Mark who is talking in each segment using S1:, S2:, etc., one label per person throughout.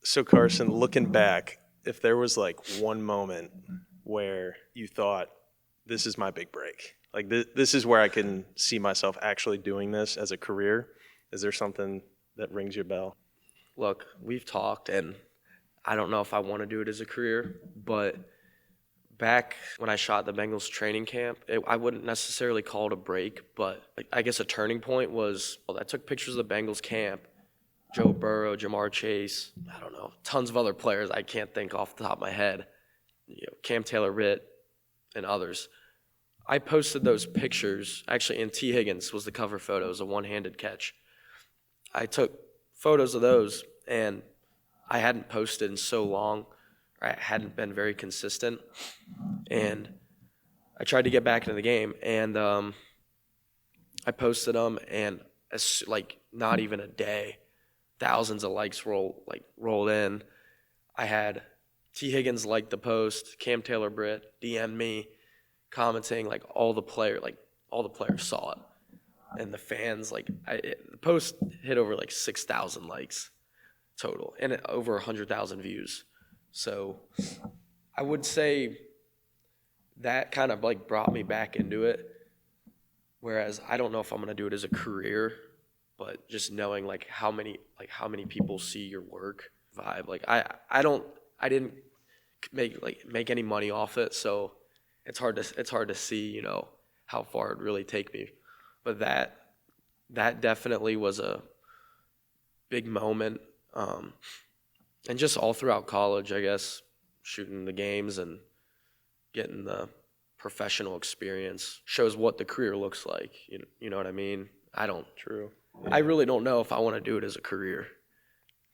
S1: So Carson, looking back, if there was like one moment where you thought, this is my big break, like this is where I can see myself actually doing this as a career, is there something that rings your bell?
S2: Look, we've talked, and I don't know if I want to do it as a career, but back when I shot the Bengals training camp, I wouldn't necessarily call it a break, but I guess a turning point was, I took pictures of the Bengals camp. Joe Burrow, Jamar Chase, I don't know, tons of other players I can't think off the top of my head, Cam Taylor-Britt and others. I posted those pictures, actually, and T. Higgins was the cover photo. It was a one-handed catch. I took photos of those, and I hadn't posted in so long. I hadn't been very consistent, and I tried to get back into the game, and I posted them, and not even a day, thousands of likes rolled in. I had T. Higgins like the post, Cam Taylor-Britt DM'd me, commenting all the players saw it, and the fans the post hit over 6,000 likes total and over 100,000 views. So I would say that kind of brought me back into it. Whereas I don't know if I'm gonna do it as a career, but just knowing how many people see your work vibe. I didn't make any money off it, so it's hard to see how far it'd really take me. But that definitely was a big moment, and just all throughout college, I guess, shooting the games and getting the professional experience shows what the career looks like. You know what I mean?
S1: True.
S2: Yeah. I really don't know if I want to do it as a career,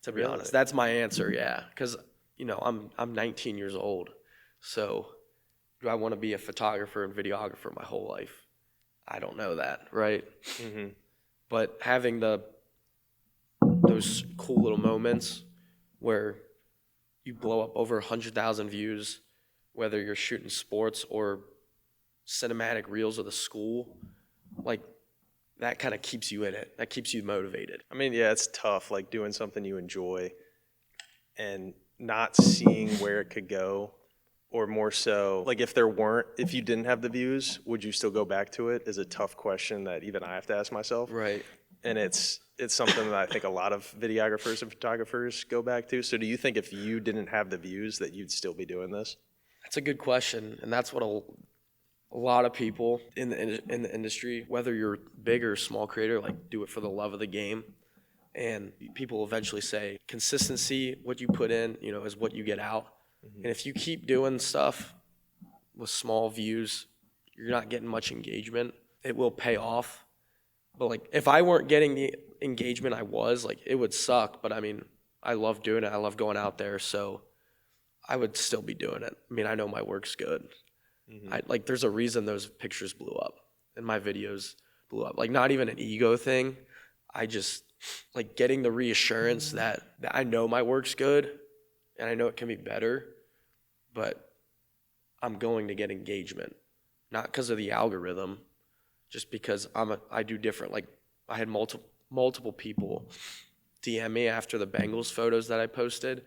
S2: to be honest. That's my answer, yeah. Because, I'm 19 years old. So do I want to be a photographer and videographer my whole life? I don't know that, right?
S1: Mm-hmm.
S2: But having those cool little moments where you blow up over 100,000 views, whether you're shooting sports or cinematic reels of the school, that kind of keeps you in it. That keeps you motivated.
S1: I mean, yeah, it's tough, doing something you enjoy and not seeing where it could go, or more so, if you didn't have the views, would you still go back to it, is a tough question that even I have to ask myself.
S2: Right.
S1: And it's something that I think a lot of videographers and photographers go back to. So do you think if you didn't have the views that you'd still be doing this?
S2: That's a good question, and that's what a lot of people in the industry, whether you're big or small creator, do it for the love of the game. And people eventually say consistency, what you put in, is what you get out. Mm-hmm. And if you keep doing stuff with small views, you're not getting much engagement. It will pay off. But if I weren't getting the engagement I was, it would suck. But I mean, I love doing it. I love going out there. So I would still be doing it. I mean, I know my work's good. Mm-hmm. There's a reason those pictures blew up and my videos blew up. Not even an ego thing. I just getting the reassurance that I know my work's good and I know it can be better, but I'm going to get engagement, not because of the algorithm, just because I do different. I had multiple people DM me after the Bengals photos that I posted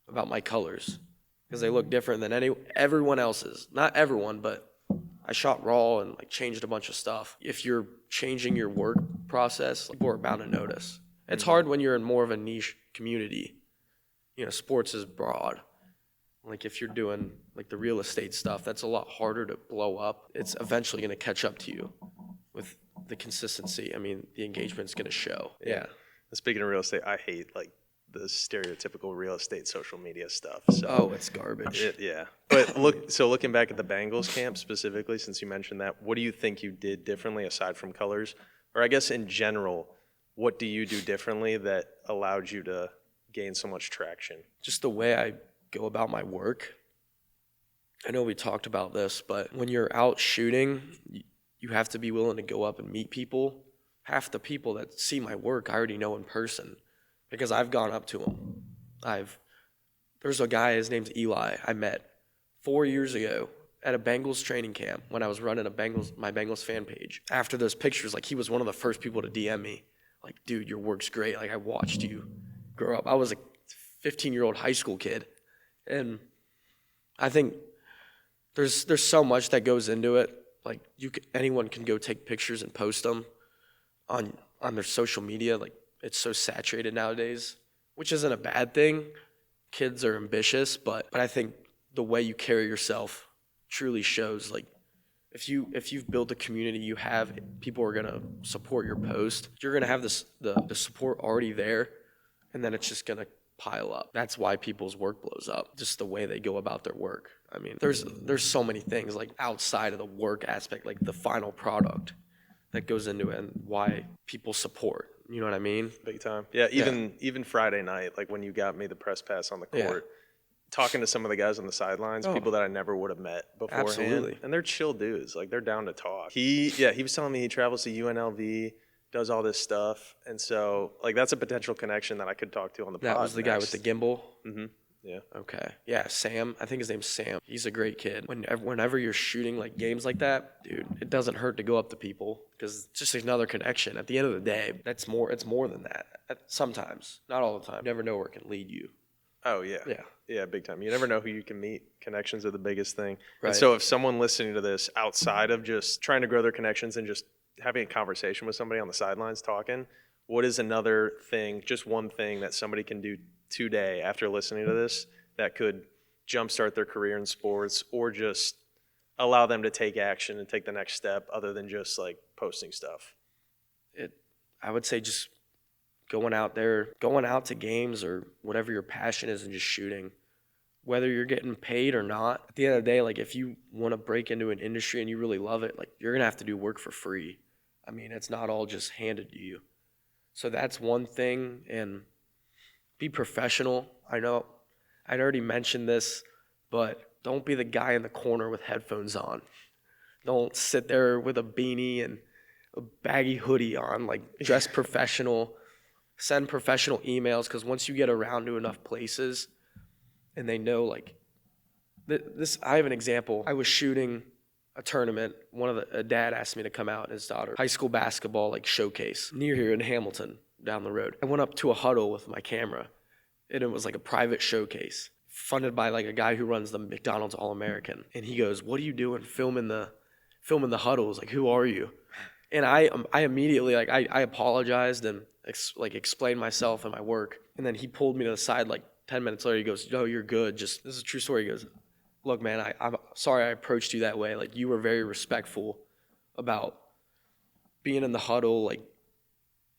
S2: about my colors, because they look different than everyone else's. Not everyone, but I shot raw and changed a bunch of stuff. If you're changing your work process, people are bound to notice. It's hard when you're in more of a niche community. Sports is broad. If you're doing the real estate stuff, that's a lot harder to blow up. It's eventually going to catch up to you with the consistency. I mean, the engagement's going to show. Yeah.
S1: Speaking of real estate, I hate the stereotypical real estate social media stuff.
S2: So it's garbage.
S1: Yeah. But looking back at the Bengals camp specifically, since you mentioned that, what do you think you did differently aside from colors? Or I guess in general, what do you do differently that allowed you to gain so much traction?
S2: Just the way I go about my work. I know we talked about this, but when you're out shooting, you have to be willing to go up and meet people. Half the people that see my work I already know in person, because I've gone up to them. There's a guy, his name's Eli, I met 4 years ago at a Bengals training camp when I was running my Bengals fan page. After those pictures, he was one of the first people to DM me. Dude, your work's great. I watched you grow up. I was 15-year-old high school kid. And I think there's so much that goes into it. Like anyone can go take pictures and post them on their social media. Like it's so saturated nowadays, which isn't a bad thing. Kids are ambitious, but I think the way you carry yourself truly shows. Like if you've built a community, you have people are gonna support your post. You're gonna have the support already there, and then it's just gonna pile up. That's why people's work blows up, just the way they go about their work. I mean, there's so many things like outside of the work aspect, like the final product that goes into it and why people support. You know what I mean?
S1: Big time. Yeah, even Friday night, like when you got me the press pass on the court, talking to some of the guys on the sidelines, people that I never would have met beforehand.
S2: Absolutely.
S1: And they're chill dudes. Like they're down to talk. He was telling me he travels to UNLV, does all this stuff. And so like that's a potential connection that I could talk to on the pod.
S2: That was the guy with the gimbal?
S1: Mm-hmm. Yeah.
S2: Okay. Yeah, Sam. I think his name's Sam. He's a great kid. Whenever you're shooting like games like that, dude, it doesn't hurt to go up to people because it's just another connection. At the end of the day, it's more than that. Sometimes, not all the time. You never know where it can lead you.
S1: Oh yeah.
S2: Yeah.
S1: Yeah, big time. You never know who you can meet. Connections are the biggest thing.
S2: Right.
S1: And so if someone listening to this outside of just trying to grow their connections and just having a conversation with somebody on the sidelines talking, what is another thing, just one thing that somebody can do today after listening to this that could jumpstart their career in sports or just allow them to take action and take the next step other than just like posting stuff?
S2: I would say just going out to games or whatever your passion is and just shooting, whether you're getting paid or not. At the end of the day, like if you want to break into an industry and you really love it, like you're going to have to do work for free. I mean, it's not all just handed to you. So that's one thing, and be professional. I know I'd already mentioned this, but don't be the guy in the corner with headphones on. Don't sit there with a beanie and a baggy hoodie on. Like, dress professional. Send professional emails, because once you get around to enough places and they know, like, this. I have an example. I was shooting a tournament. A dad asked me to come out and his daughter. High school basketball, like, showcase near here in Hamilton down the road. I went up to a huddle with my camera, and it was like a private showcase funded by like a guy who runs the McDonald's All-American. And he goes, "What are you doing filming the huddles? Like, who are you?" And I immediately, like, I apologized and explained myself and my work. And then he pulled me to the side like 10 minutes later. He goes, "No, you're good. This is a true story." He goes, "Look, man, I'm sorry I approached you that way. Like, you were very respectful about being in the huddle, like,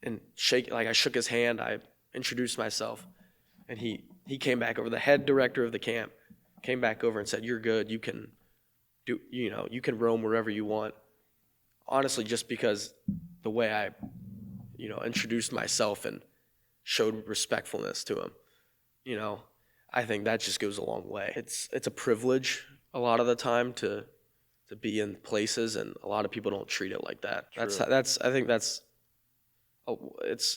S2: and I shook his hand. I introduced myself, and he came back over. The head director of the camp came back over and said, "You're good. You can you can roam wherever you want." Honestly, just because the way I, introduced myself and showed respectfulness to him, I think that just goes a long way. It's a privilege a lot of the time to be in places, and a lot of people don't treat it like that.
S1: True.
S2: I think it's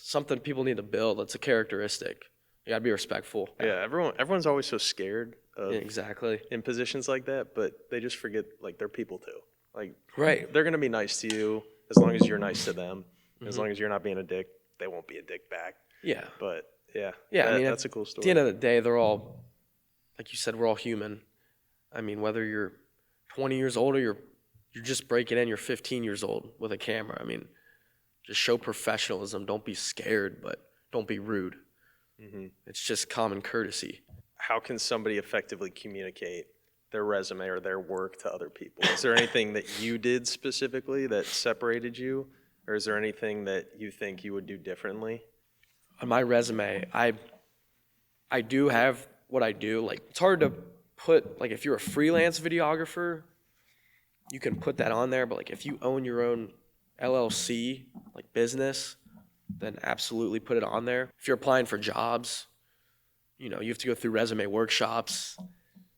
S2: something people need to build. It's a characteristic. You gotta be respectful.
S1: Yeah, everyone's always so scared of
S2: Exactly.
S1: in positions like that, but they just forget like they're people too. Like
S2: Right.
S1: they're gonna be nice to you as long as you're nice to them. As long as you're not being a dick, they won't be a dick back.
S2: Yeah.
S1: But yeah,
S2: Yeah. I mean,
S1: that's a cool
S2: at
S1: story.
S2: the end of the day, they're all, like you said, we're all human. I mean, whether you're 20 years old or you're just breaking in, you're 15 years old with a camera. I mean, just show professionalism. Don't be scared, but don't be rude. It's just common courtesy.
S1: How can somebody effectively communicate their resume or their work to other people? Is there anything that you did specifically that separated you, or is there anything that you think you would do differently?
S2: On my resume, I do have what I do. Like, it's hard to put, like, if you're a freelance videographer, you can put that on there, but like if you own your own LLC, like business, then absolutely put it on there. If you're applying for jobs, you have to go through resume workshops,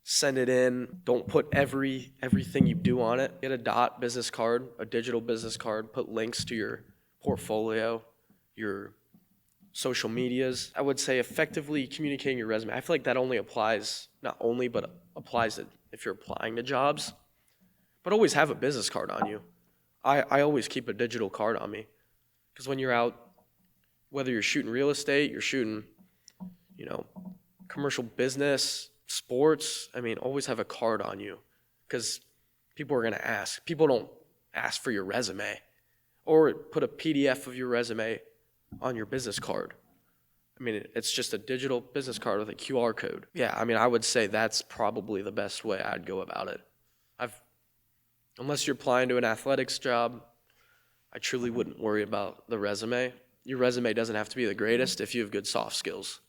S2: send it in. Don't put everything you do on it. Get a dot business card, a digital business card, put links to your portfolio, your social medias. I would say effectively communicating your resume. I feel like that only applies, not only, but applies to if you're applying to jobs. But always have a business card on you. I always keep a digital card on me. Because when you're out, whether you're shooting real estate, you're shooting, commercial business, sports, I mean, always have a card on you because people are going to ask. People don't ask for your resume or put a PDF of your resume on your business card. I mean, it's just a digital business card with a QR code. Yeah, I mean, I would say that's probably the best way I'd go about it. Unless you're applying to an athletics job, I truly wouldn't worry about the resume. Your resume doesn't have to be the greatest if you have good soft skills.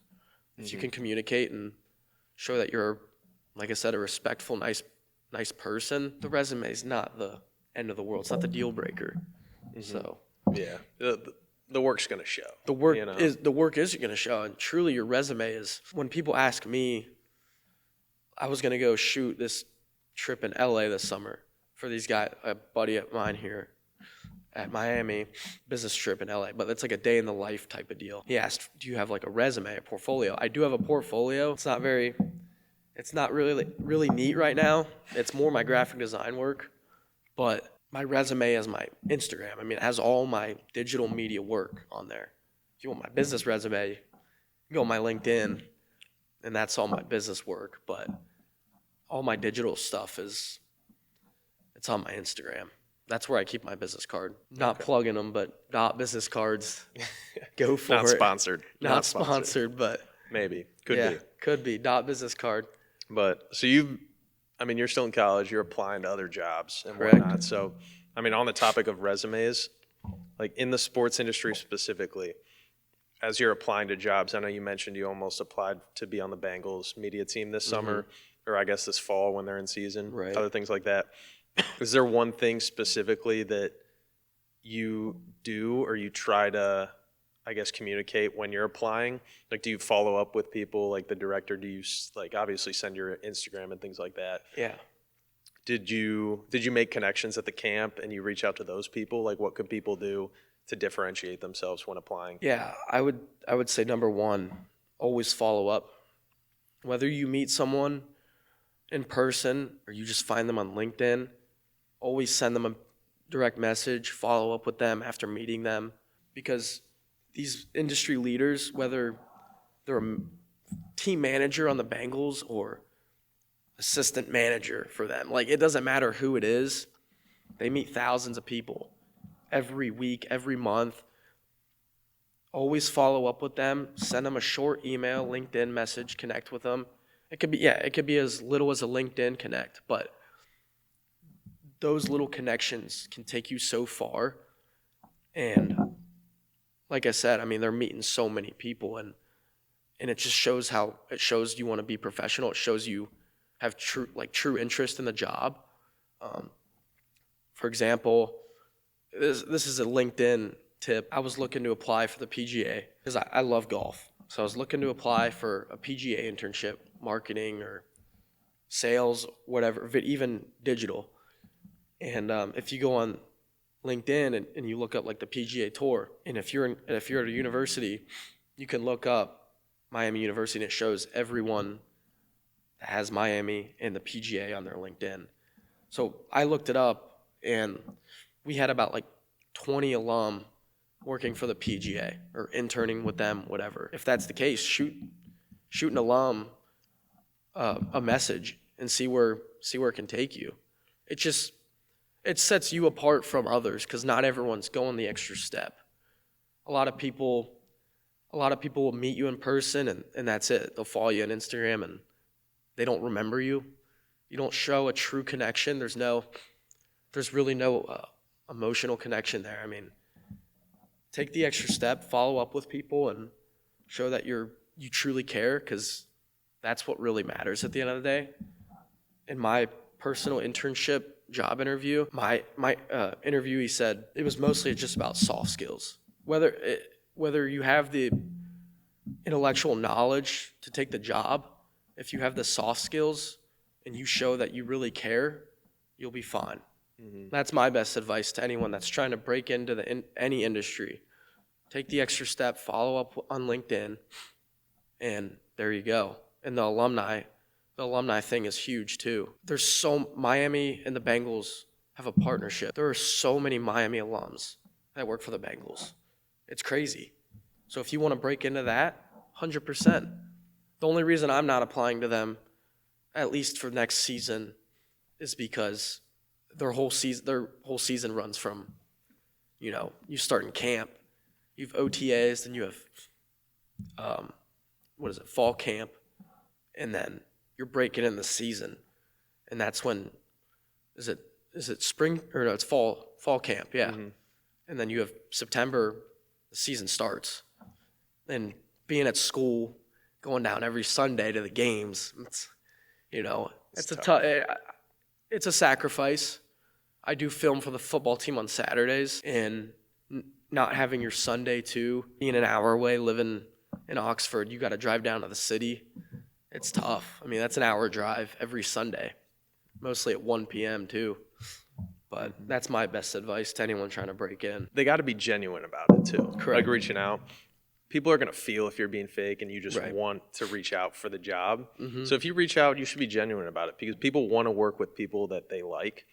S2: If you can communicate and show that you're, like I said, a respectful, nice person, the resume is not the end of the world. It's not the deal breaker. So
S1: Yeah. The work's going to show.
S2: the work
S1: you know?
S2: is going to show, and truly, your resume is. When people ask me, I was going to go shoot this trip in LA this summer for these guys, a buddy of mine here at Miami, business trip in LA, but it's like a day in the life type of deal. He asked, do you have like a resume, a portfolio? I do have a portfolio. It's not really neat right now. It's more my graphic design work, but my resume is my Instagram. I mean, it has all my digital media work on there. If you want my business resume, you can go on my LinkedIn, and that's all my business work, but all my digital stuff it's on my Instagram. That's where I keep my business card. Not plugging them, but dot business cards. Go for
S1: Not
S2: it.
S1: sponsored.
S2: Not sponsored, but
S1: Maybe. Could
S2: yeah,
S1: be.
S2: could be. Dot business card.
S1: But so you're still in college, you're applying to other jobs and
S2: Correct.
S1: whatnot. So, I mean, on the topic of resumes, like in the sports industry specifically, as you're applying to jobs, I know you mentioned you almost applied to be on the Bengals media team this summer, or I guess this fall when they're in season,
S2: Right.
S1: other things like that. Is there one thing specifically that you do or you try to, I guess, communicate when you're applying? Like, do you follow up with people, like the director? Do you like obviously send your Instagram and things like that?
S2: Yeah.
S1: Did you make connections at the camp and you reach out to those people? Like, what could people do to differentiate themselves when applying?
S2: Yeah, I would say number one, always follow up. Whether you meet someone in person or you just find them on LinkedIn, always send them a direct message, follow up with them after meeting them, because these industry leaders, whether they're a team manager on the Bengals or assistant manager for them, like, it doesn't matter who it is, they meet thousands of people every week, every month. Always follow up with them, send them a short email, LinkedIn message, connect with them. It could be as little as a LinkedIn connect, but those little connections can take you so far. And like I said, I mean, they're meeting so many people, and it just shows you want to be professional. It shows you have true interest in the job. For example, this is a LinkedIn tip. I was looking to apply for the PGA because I love golf. So I was looking to apply for a PGA internship, marketing or sales, whatever, even digital. And if you go on LinkedIn and you look up like the PGA Tour, and if you're at a university, you can look up Miami University, and it shows everyone that has Miami and the PGA on their LinkedIn. So I looked it up, and we had about like 20 alum working for the PGA or interning with them, whatever. If that's the case, shoot an alum a message and see where it can take you. It sets you apart from others because not everyone's going the extra step. A lot of people will meet you in person and that's it. They'll follow you on Instagram and they don't remember you. You don't show a true connection. There's really no emotional connection there. I mean, take the extra step, follow up with people, and show that you truly care, because that's what really matters at the end of the day. In my personal internship job interview, my interviewee said it was mostly just about soft skills. Whether you have the intellectual knowledge to take the job, if you have the soft skills and you show that you really care, you'll be fine. Mm-hmm. That's my best advice to anyone that's trying to break into any industry. Take the extra step, follow up on LinkedIn, and there you go. And the alumni thing is huge too. Miami and the Bengals have a partnership. There are so many Miami alums that work for the Bengals. It's crazy. So if you want to break into that, 100%. The only reason I'm not applying to them, at least for next season, is because their whole season runs from, you start in camp, you have OTAs, then you have fall camp, and then you're breaking in the season, and that's when is it spring or no, it's fall camp, yeah. And then you have September, the season starts. And being at school, going down every Sunday to the games, it's a sacrifice. I do film for the football team on Saturdays, and not having your Sunday too, being an hour away, living in Oxford, you got to drive down to the city. It's tough. I mean, that's an hour drive every Sunday, mostly at 1 p.m. too. But that's my best advice to anyone trying to break in.
S1: They got to be genuine about it too.
S2: Correct.
S1: Like reaching out. People are going to feel if you're being fake and you just
S2: Right.
S1: want to reach out for the job. So if you reach out, you should be genuine about it because people want to work with people that they like.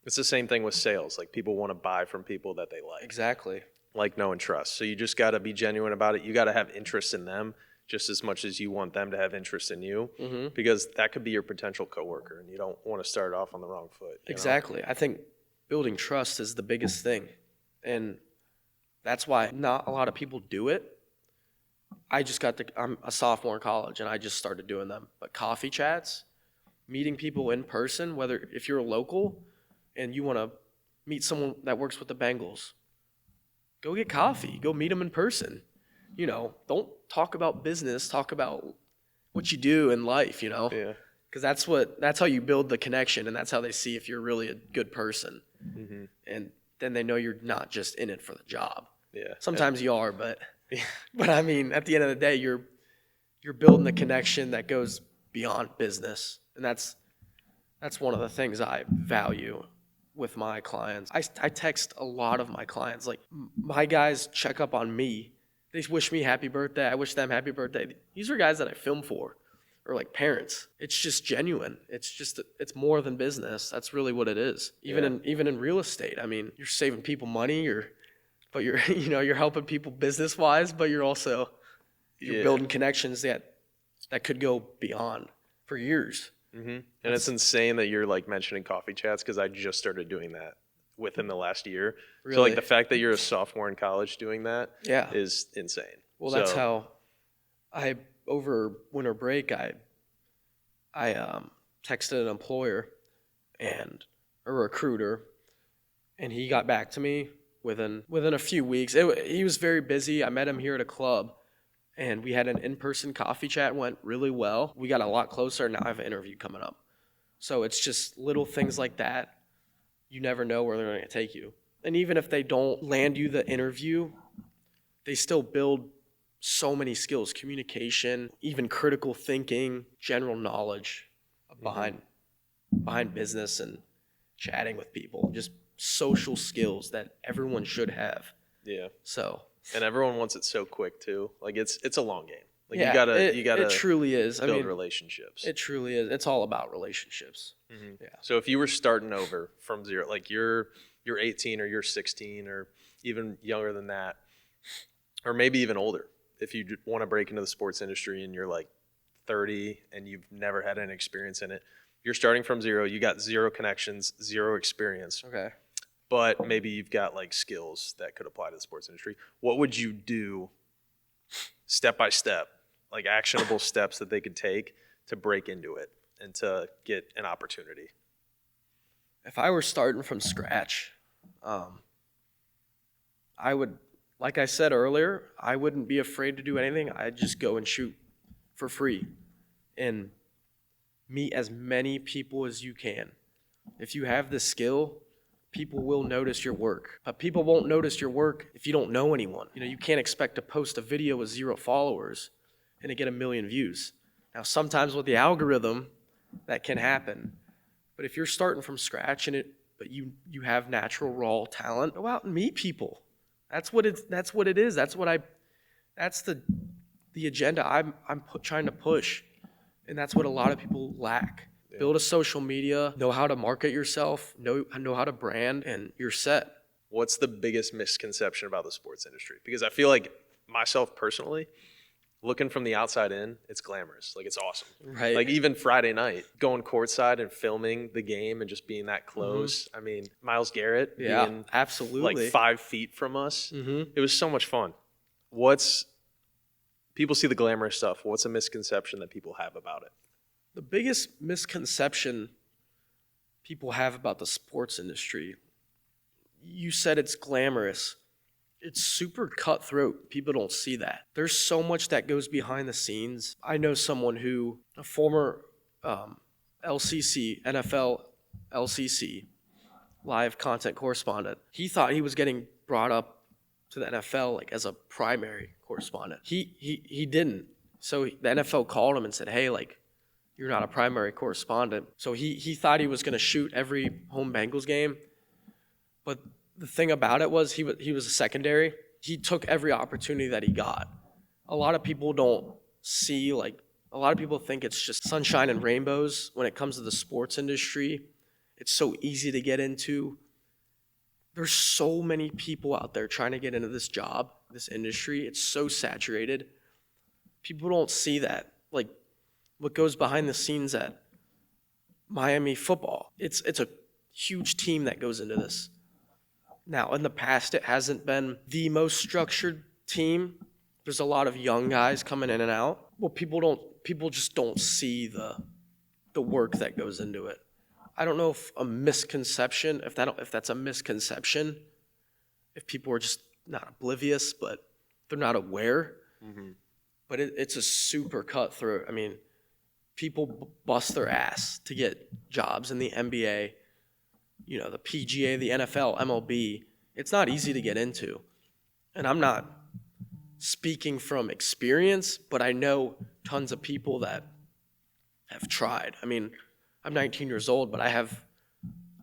S1: It's the same thing with sales. Like people want to buy from people that they like.
S2: Exactly.
S1: Like, know, and trust. So you just got to be genuine about it. You got to have interest in them just as much as you want them to have interest in you because that could be your potential coworker and you don't want to start off on the wrong foot.
S2: Exactly. I think building trust is the biggest thing. And that's why not a lot of people do it. I'm a sophomore in college and I just started doing them. But coffee chats, meeting people in person, whether if you're a local and you want to meet someone that works with the Bengals, go get coffee, go meet them in person. Don't talk about business, talk about what you do in life,
S1: Yeah.
S2: Because that's how you build the connection, and that's how they see if you're really a good person. And then they know you're not just in it for the job.
S1: Yeah.
S2: Sometimes you are, but I mean, at the end of the day, you're building the connection that goes beyond business, and that's one of the things I value with my clients. I text a lot of my clients. Like, my guys check up on me. They wish me happy birthday. I wish them happy birthday. These are guys that I film for, or like parents. It's just genuine. It's more than business. That's really what it is. Even in real estate. I mean, you're saving people money. But you're helping people business wise. But you're also building connections that could go beyond for years.
S1: And it's insane that you're like mentioning coffee chats because I just started doing that within the last year.
S2: Really?
S1: So like the fact that you're a sophomore in college doing that is insane.
S2: Well, that's how over winter break, I texted an employer and a recruiter, and he got back to me within a few weeks. He was very busy. I met him here at a club, and we had an in-person coffee chat. Went really well. We got a lot closer. Now I have an interview coming up. So it's just little things like that. You never know where they're going to take you. And even if they don't land you the interview, they still build so many skills, communication, even critical thinking, general knowledge behind business and chatting with people, just social skills that everyone should have.
S1: Yeah.
S2: So.
S1: And everyone wants it so quick too. Like it's a long game. Like
S2: yeah,
S1: you gotta
S2: it truly is.
S1: build relationships.
S2: It truly is. It's all about relationships. Yeah.
S1: So if you were starting over from zero, like you're 18 or you're 16 or even younger than that, or maybe even older, if you want to break into the sports industry and you're like 30 and you've never had any experience in it, you're starting from zero, you got zero connections, zero experience.
S2: Okay.
S1: But maybe you've got like skills that could apply to the sports industry. What would you do step by step, like actionable steps that they could take to break into it and to get an opportunity?
S2: If I were starting from scratch, I would, like I said earlier, I wouldn't be afraid to do anything. I'd just go and shoot for free and meet as many people as you can. If you have the skill, people will notice your work. But people won't notice your work if you don't know anyone. You can't expect to post a video with 0 followers and to get 1 million views. Now, sometimes with the algorithm, that can happen. But if you're starting from scratch but you have natural raw talent, go out and meet people. That's what it is. That's the agenda I'm trying to push. And that's what a lot of people lack. Yeah. Build a social media, know how to market yourself, know how to brand, and you're set.
S1: What's the biggest misconception about the sports industry? Because I feel like myself personally, looking from the outside in, it's glamorous. Like, it's awesome.
S2: Right.
S1: Like, even Friday night, going courtside and filming the game and just being that close. I mean, Myles Garrett
S2: Yeah,
S1: being
S2: absolutely.
S1: like 5 feet from us. It was so much fun. People see the glamorous stuff. What's a misconception that people have about it?
S2: The biggest misconception people have about the sports industry, you said it's glamorous. It's super cutthroat. People don't see that. There's so much that goes behind the scenes. I know someone who, a former NFL LCC, live content correspondent, he thought he was getting brought up to the NFL like as a primary correspondent. He didn't. So the NFL called him and said, hey, like, you're not a primary correspondent. So he thought he was going to shoot every home Bengals game. But the thing about it was he was a secondary. He took every opportunity that he got. A lot of people don't see, like, a lot of people think it's just sunshine and rainbows when it comes to the sports industry. It's so easy to get into. There's so many people out there trying to get into this job, this industry. It's so saturated. People don't see that. Like, what goes behind the scenes at Miami football. It's a huge team that goes into this. Now, in the past, it hasn't been the most structured team. There's a lot of young guys coming in and out. Well, people just don't see the work that goes into it. I don't know if that's a misconception, if people are just not oblivious, but they're not aware. But it's a super cutthroat. I mean, people bust their ass to get jobs in the NBA, the PGA, the NFL, MLB. It's not easy to get into. And I'm not speaking from experience, but I know tons of people that have tried. I mean, I'm 19 years old, but I have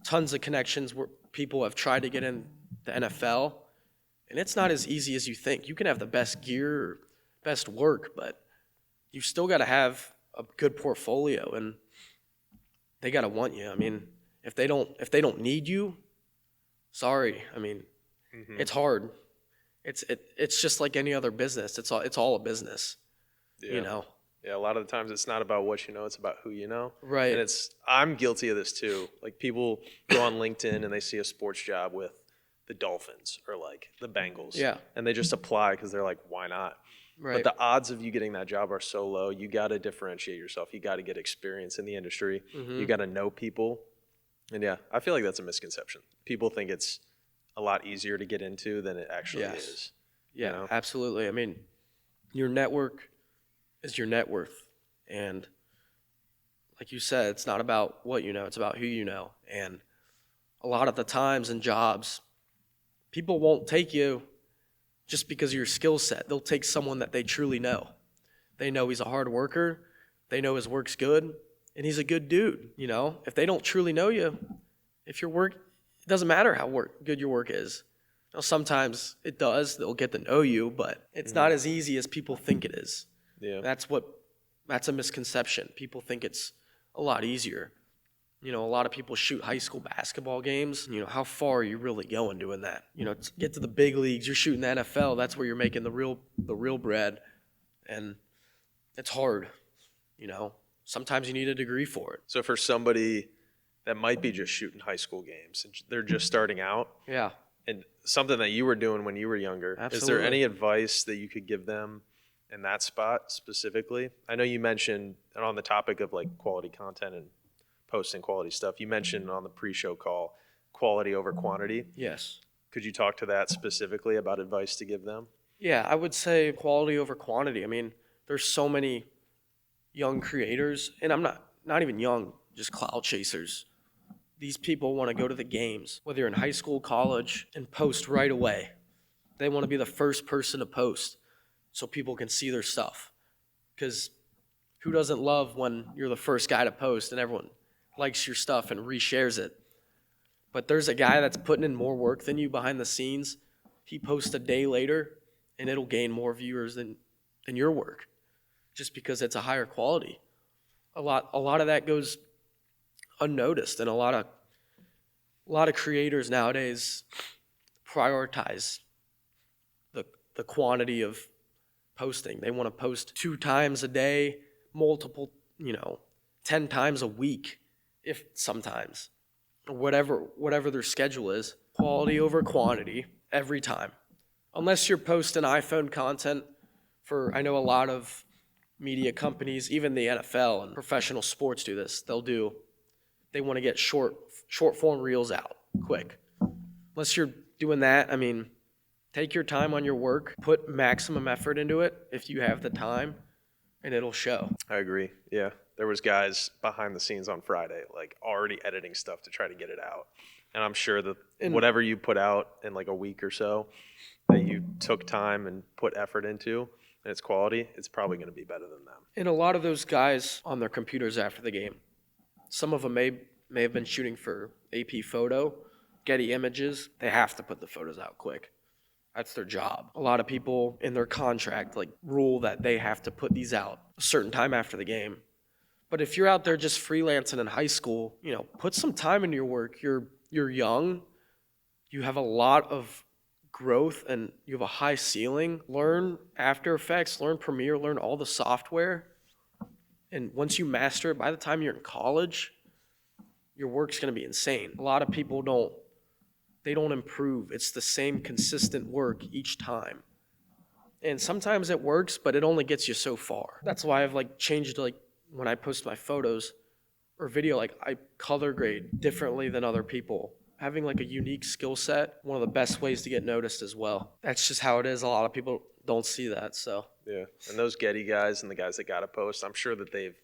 S2: tons of connections where people have tried to get in the NFL, and it's not as easy as you think. You can have the best gear, or best work, but you still got to have a good portfolio, and they got to want you. I mean, if they don't need you, sorry. I mean, it's hard. It's just like any other business. It's all a business.
S1: Yeah. Yeah, a lot of the times it's not about what you know, it's about who you know.
S2: Right.
S1: And I'm guilty of this too. Like, people go on LinkedIn and they see a sports job with the Dolphins or like the Bengals.
S2: Yeah.
S1: And they just apply because they're like, why not?
S2: Right.
S1: But the odds of you getting that job are so low. You got to differentiate yourself. You got to get experience in the industry. You got to know people. And yeah, I feel like that's a misconception. People think it's a lot easier to get into than it actually is.
S2: Yeah, absolutely. I mean, your network is your net worth. And like you said, it's not about what you know, it's about who you know. And a lot of the times in jobs, people won't take you just because of your skill set. They'll take someone that they truly know. They know he's a hard worker. They know his work's good. And he's a good dude, If they don't truly know you, if your work, it doesn't matter how good your work is. Sometimes it does. They'll get to know you, but it's not as easy as people think it is.
S1: Yeah.
S2: That's a misconception. People think it's a lot easier. A lot of people shoot high school basketball games. How far are you really going doing that? To get to the big leagues, you're shooting the NFL. That's where you're making the real bread, and it's hard. Sometimes you need a degree for it.
S1: So for somebody that might be just shooting high school games and they're just starting out,
S2: Yeah.
S1: and something that you were doing when you were younger, is there
S2: Absolutely.
S1: any advice that you could give them in that spot specifically? I know you mentioned, and on the topic of like quality content and posting quality stuff, you mentioned on the pre-show call, quality over quantity.
S2: Yes.
S1: Could you talk to that specifically about advice to give them?
S2: Yeah, I would say quality over quantity. I mean, there's so many young creators, and I'm not even young, just cloud chasers. These people want to go to the games, whether you're in high school, college, and post right away. They want to be the first person to post so people can see their stuff. Because who doesn't love when you're the first guy to post and everyone likes your stuff and reshares it? But there's a guy that's putting in more work than you behind the scenes. He posts a day later, and it'll gain more viewers than your work, just because it's a higher quality. A lot of that goes unnoticed, and a lot of creators nowadays prioritize the quantity of posting. They want to post 2 times a day, multiple, 10 times a week, if sometimes, or whatever their schedule is. Quality over quantity every time. Unless you're posting iPhone content for, I know a lot of media companies, even the NFL and professional sports do this. They want to get short form reels out quick. Unless you're doing that, take your time on your work, put maximum effort into it if you have the time, and it'll show.
S1: I agree. Yeah. There was guys behind the scenes on Friday, like already editing stuff to try to get it out. And I'm sure that whatever you put out in like a week or so that you took time and put effort into and its quality, it's probably going to be better than them.
S2: And a lot of those guys on their computers after the game, some of them may have been shooting for AP Photo, Getty Images. They have to put the photos out quick. That's their job. A lot of people in their contract rule that they have to put these out a certain time after the game. But if you're out there just freelancing in high school, put some time into your work. You're young. You have a lot of growth and you have a high ceiling. Learn After Effects, learn Premiere, learn all the software. And once you master it, by the time you're in college, your work's going to be insane. A lot of people don't improve. It's the same consistent work each time. And sometimes it works, but it only gets you so far. That's why I've changed when I post my photos or video, I color grade differently than other people. Having a unique skill set, one of the best ways to get noticed as well. That's just how it is. A lot of people don't see that, so.
S1: Yeah. And those Getty guys and the guys that got to post, I'm sure that they've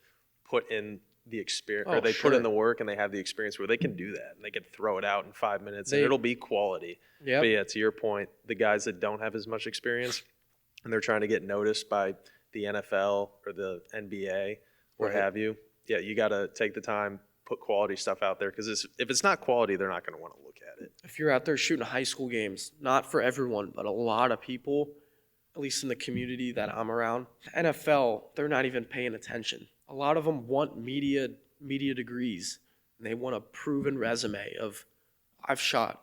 S1: put in the experience, or they put in the work and they have the experience where they can do that and they can throw it out in 5 minutes and it'll be quality.
S2: Yep.
S1: But yeah, to your point, the guys that don't have as much experience and they're trying to get noticed by the NFL or the NBA, what have you. Yeah, you got to take the time, put quality stuff out there, because if it's not quality, they're not going to want to look at it.
S2: If you're out there shooting high school games, not for everyone, but a lot of people, at least in the community that I'm around, NFL, they're not even paying attention. A lot of them want media degrees, and they want a proven resume of, I've shot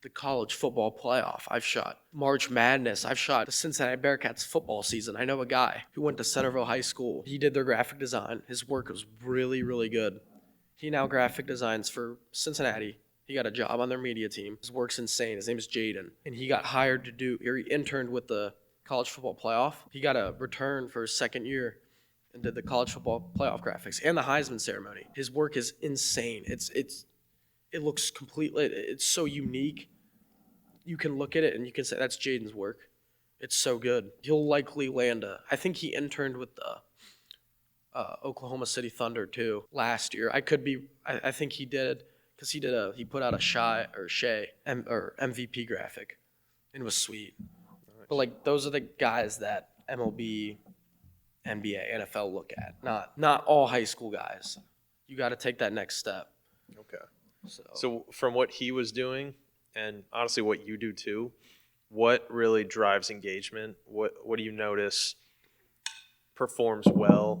S2: the college football playoff, I've shot March Madness, I've shot the Cincinnati Bearcats football season. I know a guy who went to Centerville High School. He did their graphic design. His work was really, really good. He now graphic designs for Cincinnati. He got a job on their media team. His work's insane. His name is Jaden. And he got hired he interned with the college football playoff. He got a return for his second year and did the college football playoff graphics and the Heisman ceremony. His work is insane. It looks completely, it's so unique. You can look at it and you can say, that's Jaden's work. It's so good. He'll likely land I think he interned with the Oklahoma City Thunder too last year. I think he did, because he put out a Shea MVP graphic, and it was sweet. Nice. But those are the guys that MLB, NBA, NFL look at. Not all high school guys. You got to take that next step.
S1: Okay. So from what he was doing, and honestly what you do too, what really drives engagement? What do you notice performs well?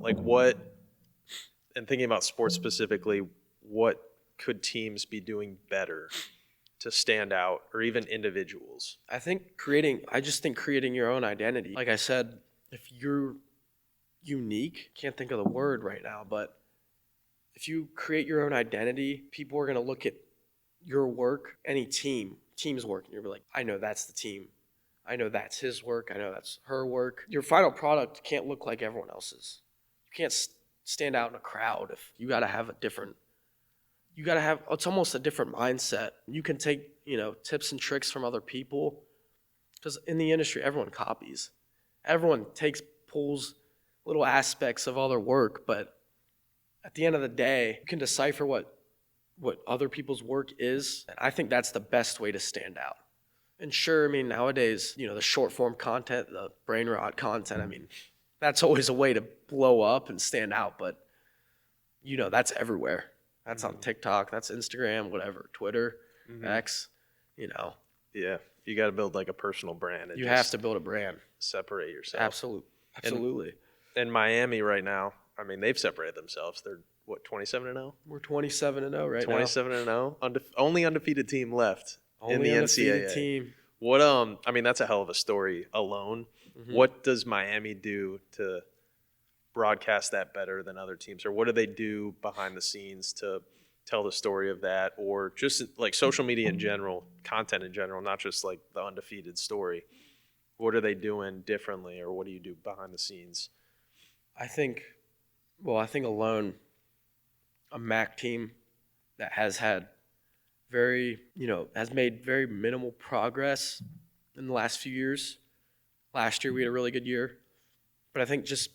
S1: And thinking about sports specifically, what could teams be doing better to stand out, or even individuals?
S2: I just think creating your own identity. Like I said, if you're unique, can't think of the word right now, but if you create your own identity, people are going to look at your work, any team's work, and you'll be like, I know that's the team. I know that's his work. I know that's her work. Your final product can't look like everyone else's. You can't stand out in a crowd. If you got to have it's almost a different mindset. You can take, tips and tricks from other people, because in the industry, everyone copies. Everyone pulls little aspects of other work, but at the end of the day, you can decipher what other people's work is. And I think that's the best way to stand out. And sure, nowadays, the short form content, the brain rot content, that's always a way to blow up and stand out. But, that's everywhere. That's on TikTok, that's Instagram, whatever, Twitter, X, Yeah,
S1: you got to build a personal brand.
S2: You have to build a brand.
S1: Separate yourself.
S2: Absolutely.
S1: And Miami right now, they've separated themselves. They're, 27-0?
S2: We're 27-0 right now.
S1: 27-0. Only undefeated team left in the NCAA.
S2: Team.
S1: What that's a hell of a story alone. What does Miami do to broadcast that better than other teams? Or what do they do behind the scenes to tell the story of that? Or just like social media in general, content in general, not just like the undefeated story. What are they doing differently, or what do you do behind the scenes?
S2: I think alone a MAC team that has made very minimal progress in the last few years. Last year we had a really good year, but I think just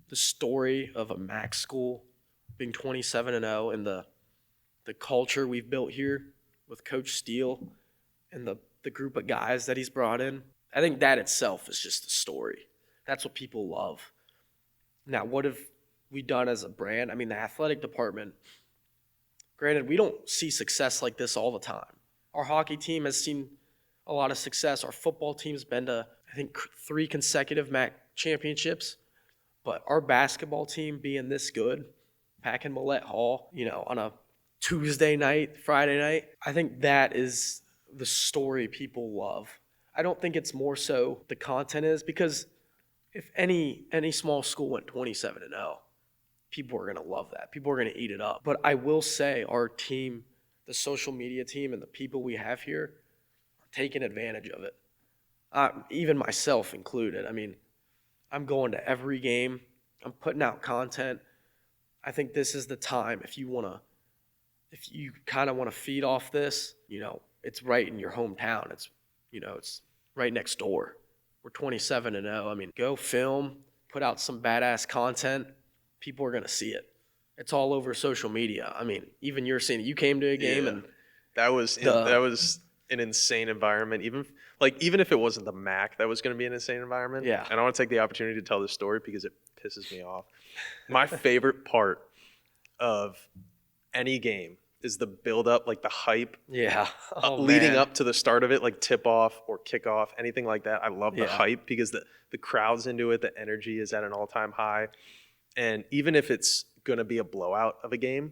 S2: the story of a MAC school being 27-0 and the culture we've built here with Coach Steele and the group of guys that he's brought in, I think that itself is just a story. That's what people love. Now, what have we done as a brand? I mean, the athletic department, granted, we don't see success like this all the time. Our hockey team has seen a lot of success. Our football team's been to, I think, 3 consecutive MAC championships. But our basketball team being this good, packing Millett Hall, on a Tuesday night, Friday night, I think that is the story people love. I don't think it's more so the content is, because if any small school went 27-0, people are going to love that. People are going to eat it up. But I will say our team, the social media team and the people we have here are taking advantage of it. Even myself included. I mean, I'm going to every game. I'm putting out content. I think this is the time if you kind of want to feed off this, it's right in your hometown. It's right next door. We're 27-0. I mean, go film, put out some badass content. People are going to see it. It's all over social media. I mean, even you're seeing it. You came to a game and
S1: that was an insane environment. Even if it wasn't the MAC, that was going to be an insane environment.
S2: Yeah.
S1: And I want to take the opportunity to tell this story because it pisses me off. My favorite part of any game is the build-up, like the hype.
S2: Yeah.
S1: Leading up to the start of it, like tip-off or kickoff, anything like that. I love the hype because the crowd's into it. The energy is at an all-time high. And even if it's going to be a blowout of a game,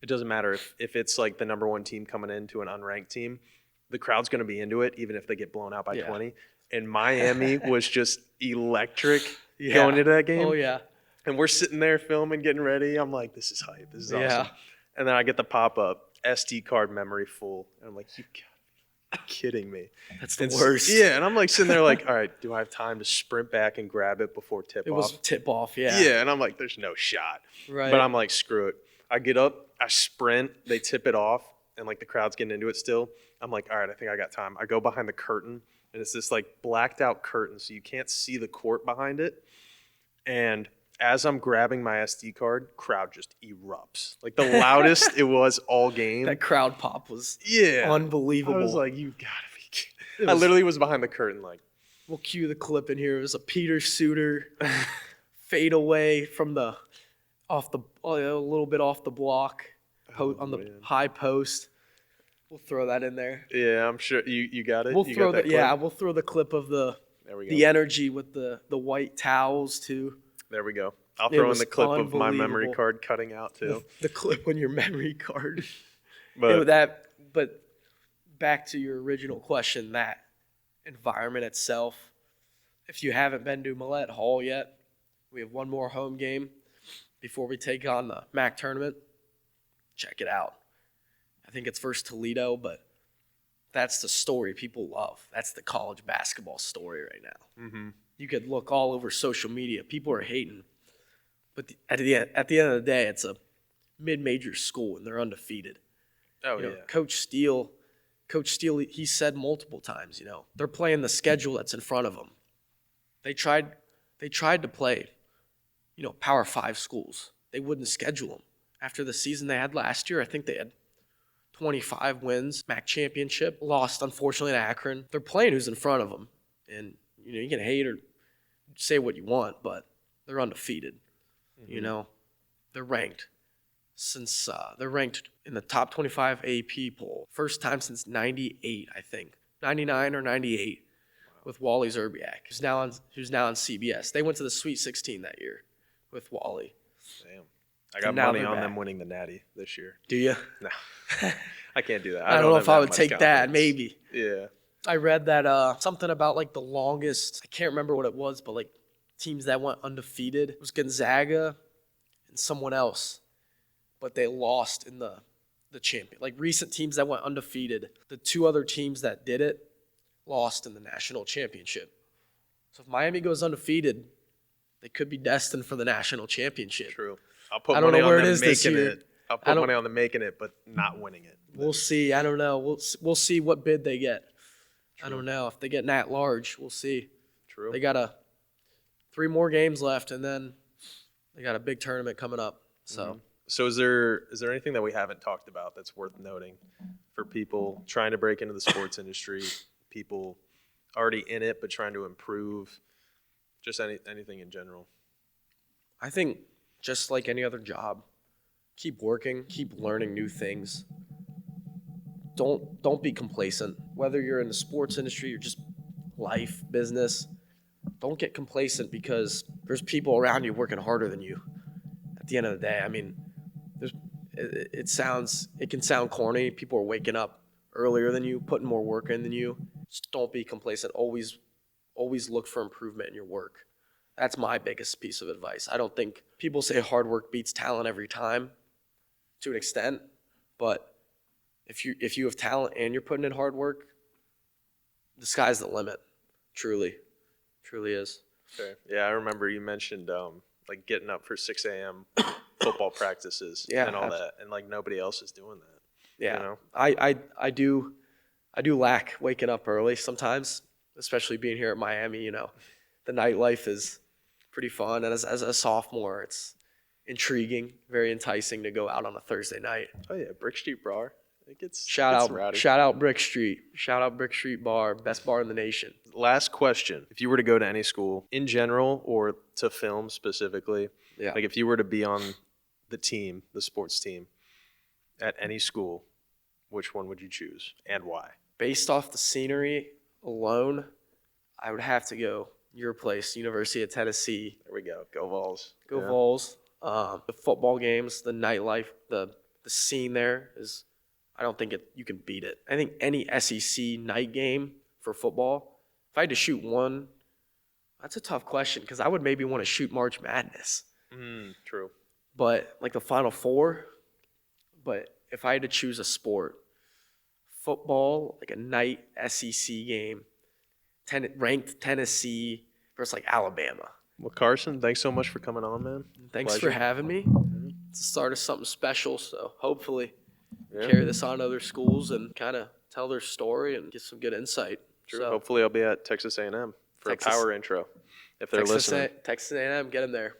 S1: it doesn't matter if it's like the number 1 team coming into an unranked team. The crowd's going to be into it, even if they get blown out by 20. And Miami was just electric going into that game.
S2: Oh, yeah.
S1: And we're sitting there filming, getting ready. I'm like, this is hype. This is awesome. And then I get the pop-up, SD card memory full. And I'm like, you gotta be kidding me.
S2: That's the worst.
S1: Yeah, and I'm like sitting there like, all right, do I have time to sprint back and grab it before tip-off?
S2: It was tip-off, yeah.
S1: Yeah, and I'm like, there's no shot.
S2: Right.
S1: But I'm like, screw it. I get up, I sprint, they tip it off, and like the crowd's getting into it still. I'm like, all right, I think I got time. I go behind the curtain, and it's this like blacked out curtain, so you can't see the court behind it. And as I'm grabbing my SD card, crowd just erupts. Like the loudest it was all game.
S2: That crowd pop was unbelievable.
S1: I was like, you gotta be kidding. I literally was behind the curtain like.
S2: We'll cue the clip in here. It was a Peter Suter fade away from a little bit off the block on the high post. We'll throw that in there.
S1: Yeah, I'm sure you got it.
S2: We'll throw the clip of the energy with the white towels too.
S1: There we go. I'll throw in the clip of my memory card cutting out too.
S2: The clip on your memory card.
S1: But
S2: back to your original question, that environment itself. If you haven't been to Millett Hall yet, we have one more home game before we take on the MAC tournament. Check it out. I think it's versus Toledo, but that's the story people love. That's the college basketball story right now.
S1: Mm-hmm.
S2: You could look all over social media. People are hating. But at the end of the day, it's a mid-major school, and they're undefeated.
S1: Oh, yeah.
S2: Coach Steele, he said multiple times, they're playing the schedule that's in front of them. They tried to play, Power 5 schools. They wouldn't schedule them. After the season they had last year, I think they had 25 wins, MAC championship, lost, unfortunately, to Akron. They're playing who's in front of them. And, you can hate or say what you want, but they're undefeated. Mm-hmm. They're ranked. They're ranked in the top 25 AP poll. First time since 98, I think. 99 or 98 with Wally Zerbiak, who's now on CBS. They went to the Sweet 16 that year with Wally.
S1: Damn. I got money on them winning the Natty this year.
S2: Do you?
S1: No. I can't do that.
S2: I don't know if I would take that, maybe.
S1: Yeah.
S3: I read that something about like the longest, I can't remember what it was, but like teams that went undefeated. It was Gonzaga and someone else, but they lost in the champion. Like recent teams that went undefeated, the two other teams that did it lost in the national championship. So if Miami goes undefeated, they could be destined for the national championship.
S1: True. I'll put
S3: I don't
S1: money
S3: know
S1: on
S3: where it
S1: them
S3: is this
S1: making
S3: year.
S1: it. I'll
S3: I
S1: put
S3: don't-
S1: money on them making it, but not winning it.
S3: We'll see. I don't know. We'll see what bid they get. I
S1: True.
S3: don't know if they get Nat large. We'll see.
S1: True.
S3: They got 3 more games left, and then they got a big tournament coming up. So
S1: So is there anything that we haven't talked about that's worth noting for people trying to break into the sports industry, people already in it but trying to improve, just anything in general?
S3: I think just like any other job, keep working, keep learning new things. Don't be complacent. Whether you're in the sports industry or just life, business, don't get complacent because there's people around you working harder than you. At the end of the day, I mean, it can sound corny. People are waking up earlier than you, putting more work in than you. Just don't be complacent. Always look for improvement in your work. That's my biggest piece of advice. I don't think people say hard work beats talent every time, to an extent, but if you have talent and you're putting in hard work, the sky's the limit. Truly is.
S1: Okay. Yeah, I remember you mentioned like getting up for 6 a.m. football practices
S3: Yeah,
S1: and all that, and like nobody else is doing that.
S3: Yeah,
S1: You know?
S3: I do lack waking up early sometimes, especially being here at Miami. You know, the nightlife is pretty fun, and as a sophomore, it's intriguing, very enticing to go out on a Thursday night.
S1: Oh yeah, Brick Street Bar. It gets
S3: Shout
S1: gets
S3: out
S1: rowdy.
S3: Brick Street, shout out Brick Street Bar, best bar in the nation.
S1: Last question: if you were to go to any school in general or to film specifically,
S3: Yeah,
S1: like if you were to be on the team, the sports team, at any school, which one would you choose and why?
S3: based off the scenery alone, I would have to go your place, University of Tennessee.
S1: There we go. Go Vols.
S3: Go
S1: Yeah.
S3: Vols. The football games, the nightlife, the scene there is, I don't think you can beat it. I think any SEC night game for football, if I had to shoot one, that's a tough question because I would maybe want to shoot March Madness,
S1: True.
S3: but like the Final Four. But if I had to choose a sport, football, like a night SEC game, ranked Tennessee versus like Alabama.
S1: Well, Carson, thanks so much for coming on, man.
S3: Thanks
S1: Pleasure.
S3: for having me. It's the start of something special, so hopefully
S1: Yeah.
S3: carry this on to other schools and kind of tell their story and get some good insight.
S1: True.
S3: So,
S1: Hopefully, I'll be at Texas A&M for
S3: Texas-
S1: a power intro if they're listening.
S3: Texas A&M, get them there.